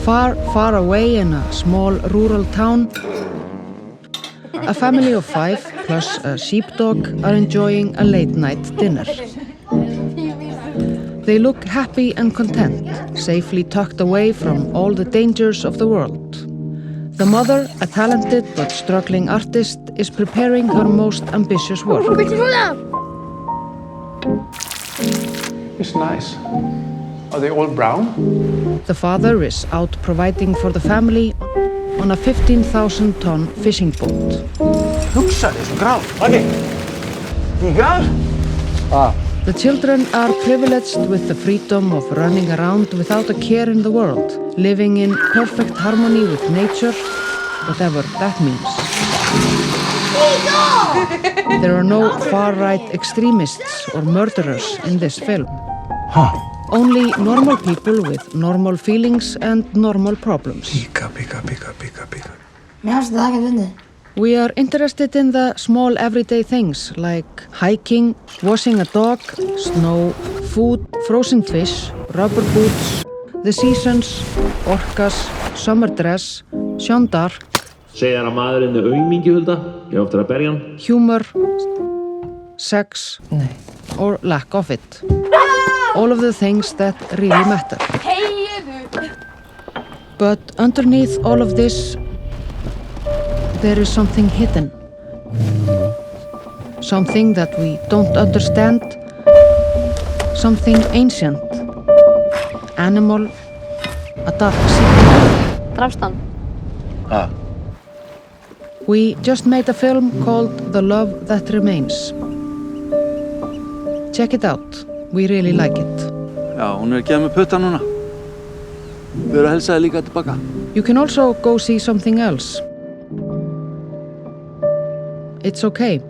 Far, far away in a small rural town, a family of 5 plus a sheepdog are enjoying a late-night dinner. They look happy and content, safely tucked away from all the dangers of the world. The mother, a talented but struggling artist, is preparing her most ambitious work. It's nice. Are they all brown? The father is out providing for the family on a 15,000-ton fishing boat. Hugsaði svo grál. Okay. Tígar? The children are privileged with the freedom of running around without a care in the world, living in perfect harmony with nature, whatever that means. There are no far-right extremists or murderers in this film. Only normal people with normal feelings and normal problems. Píka. Mér fannst það ekki fyndið. We are interested in the small everyday things like hiking, washing a dog, snow, food, frozen fish, rubber boots, the seasons, orcas, summer dress, Jeanne d'Arc, Segir að maðurinn er aumingi, Hulda. Ég á eftir að berja hann. humor, sex, or lack of it. All of the things that really matter. But underneath all of this, there is something hidden. Something that we don't understand. Something ancient. Animal. A dark secret. Drafst hann? We just made a film called The Love That Remains. Check it out. We really like it. Já, hún er að gefa mig putta núna. Við erum að helsa þér líka tilbaka. You can also go see something else. It's okay.